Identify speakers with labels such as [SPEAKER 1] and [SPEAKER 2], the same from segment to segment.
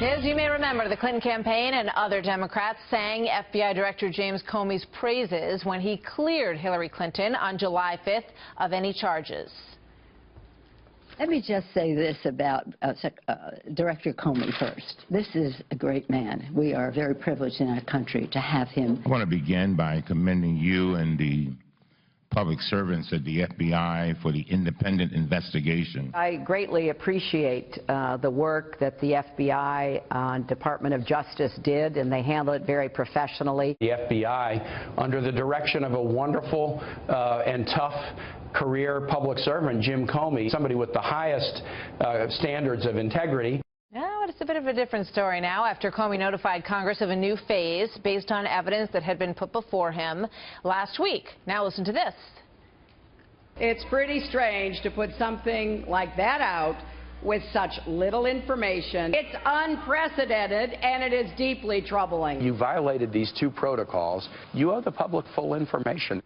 [SPEAKER 1] As you may remember, the Clinton campaign and other Democrats sang FBI Director James Comey's praises when he cleared Hillary Clinton on July 5th of any charges.
[SPEAKER 2] Let me just say this about Director Comey first. This is a great man. We are very privileged in our country to have him.
[SPEAKER 3] I want to begin by commending you and the public servants at the FBI for the independent investigation.
[SPEAKER 4] I greatly appreciate the work that the FBI and Department of Justice did, and they handled it very professionally.
[SPEAKER 5] The FBI, under the direction of a wonderful and tough career public servant, Jim Comey, somebody with the highest standards of integrity.
[SPEAKER 1] Now, it's a bit of a different story now after Comey notified Congress of a new phase based on evidence that had been put before him last week. Now listen to this.
[SPEAKER 6] It's pretty strange to put something like that out with such little information. It's unprecedented, and it is deeply troubling.
[SPEAKER 5] You violated these two protocols. You owe the public full information.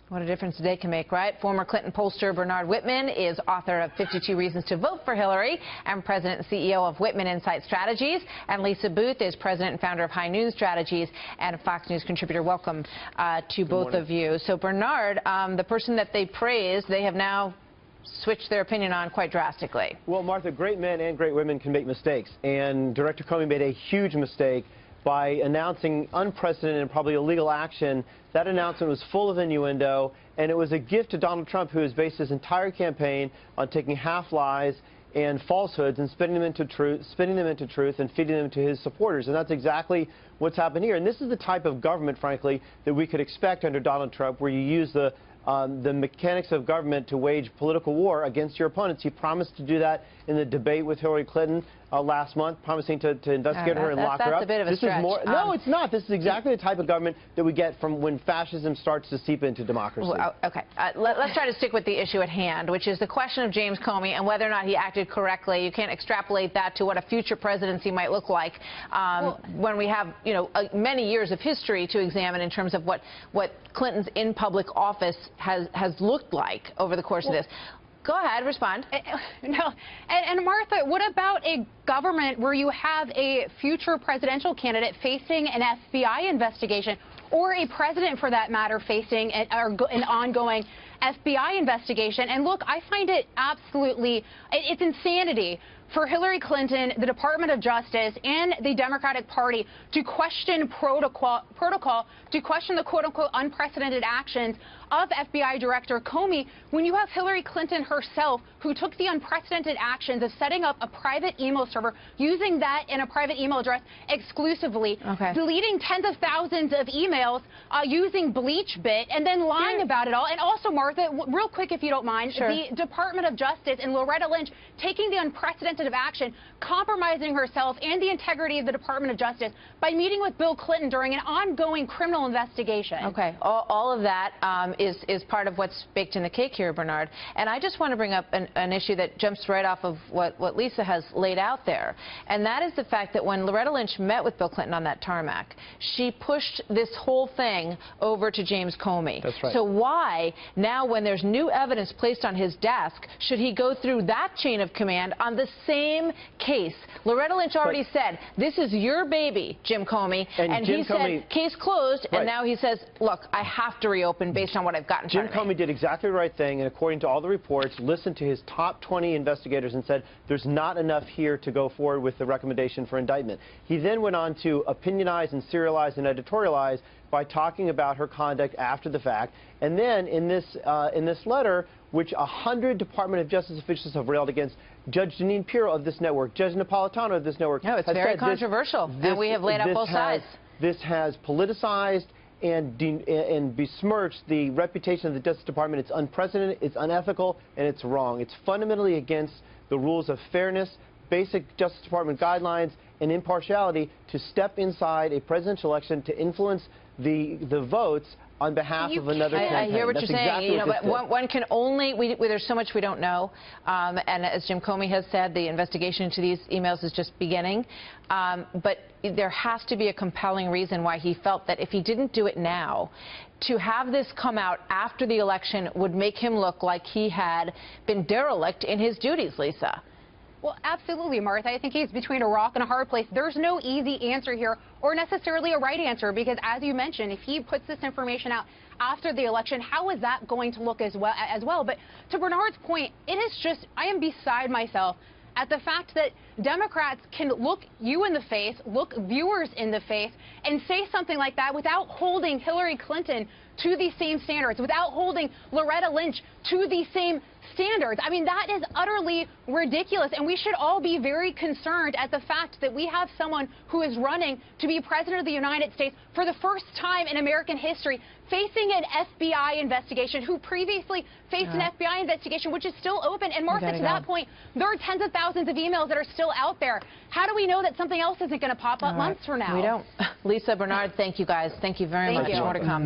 [SPEAKER 1] What a difference today can make, right? Former Clinton pollster Bernard Whitman is author of 52 Reasons to Vote for Hillary and president and CEO of Whitman Insight Strategies. And Lisa Boothe is president and founder of High Noon Strategies and a Fox News contributor. Welcome to both of you. So, Bernard, the person that they praised, they have now switched their opinion on quite drastically.
[SPEAKER 7] Well, Martha, great men and great women can make mistakes. And Director Comey made a huge mistake by announcing unprecedented and probably illegal action. That announcement was full of innuendo, and it was a gift to Donald Trump, who has based his entire campaign on taking half-lies and falsehoods and spinning them into truth and feeding them to his supporters. And that's exactly what's happened here. And this is the type of government, frankly, that we could expect under Donald Trump, where you use the mechanics of government to wage political war against your opponents. He promised to do that in the debate with Hillary Clinton last month, promising to investigate her and lock her up.
[SPEAKER 1] That's a bit of a stretch.
[SPEAKER 7] No, it's not. This is exactly the type of government that we get from when fascism starts to seep into democracy.
[SPEAKER 1] Okay. Let's try to stick with the issue at hand, which is the question of James Comey and whether or not he acted correctly. You can't extrapolate that to what a future presidency might look like when we have, many years of history to examine in terms of what Clinton's in public office has looked like over the course of this. Go ahead, respond.
[SPEAKER 8] No, and Martha, what about a government where you have a future presidential candidate facing an FBI investigation, or a president, for that matter, facing an ongoing FBI investigation? And look, I find it absolutely, it's insanity for Hillary Clinton, the Department of Justice, and the Democratic Party to question protocol, to question the quote-unquote unprecedented actions of FBI Director Comey, when you have Hillary Clinton herself, who took the unprecedented actions of setting up a private email server, using that in a private email address exclusively, deleting tens of thousands of emails, using BleachBit, and then lying about it all. And also, Martha, real quick, if you don't mind, the Department of Justice and Loretta Lynch taking the unprecedented action, compromising herself and the integrity of the Department of Justice by meeting with Bill Clinton during an ongoing criminal investigation.
[SPEAKER 1] Okay, all of that is part of what's baked in the cake here, Bernard. And I just want to bring up an issue that jumps right off of what Lisa has laid out there. And that is the fact that when Loretta Lynch met with Bill Clinton on that tarmac, she pushed this whole thing over to James Comey.
[SPEAKER 7] That's right.
[SPEAKER 1] So why, now when there's new evidence placed on his desk, should he go through that chain of command on the same case? Loretta Lynch already said, this is your baby, Jim Comey. And he said, case closed, and now he says, look, I have to reopen based on what I've gotten.
[SPEAKER 7] Jim Comey did exactly the right thing, and according to all the reports, listened to his top 20 investigators and said, there's not enough here to go forward with the recommendation for indictment. He then went on to opinionize and serialize and editorialize by talking about her conduct after the fact. And then in this letter, which 100 Department of Justice officials have railed against, Judge Jeanine Pirro of this network, Judge Napolitano of this network,
[SPEAKER 1] no, it's very controversial, and we have laid out both sides.
[SPEAKER 7] This has politicized and besmirched the reputation of the Justice Department. It's unprecedented, it's unethical, and it's wrong. It's fundamentally against the rules of fairness, basic Justice Department guidelines, and impartiality to step inside a presidential election to influence the votes on behalf of another campaign.
[SPEAKER 1] I hear what you're saying, but one can only, there's so much we don't know, and as Jim Comey has said, the investigation into these emails is just beginning, but there has to be a compelling reason why he felt that if he didn't do it now, to have this come out after the election would make him look like he had been derelict in his duties, Lisa.
[SPEAKER 8] Well, absolutely, Martha. I think he's between a rock and a hard place. There's no easy answer here or necessarily a right answer because, as you mentioned, if he puts this information out after the election, how is that going to look as well? But to Bernard's point, it is just, I am beside myself at the fact that Democrats can look you in the face, look viewers in the face, and say something like that without holding Hillary Clinton to these same standards, without holding Loretta Lynch to these same standards. I mean, that is utterly ridiculous, and we should all be very concerned at the fact that we have someone who is running to be president of the United States for the first time in American history, facing an FBI investigation, who previously faced an FBI investigation, which is still open. And Martha, to that point, there are tens of thousands of emails that are still out there. How do we know that something else isn't going to pop up months from now?
[SPEAKER 1] We don't. Lisa, Bernard, thank you guys. Thank you very much.
[SPEAKER 8] You.
[SPEAKER 1] More to come.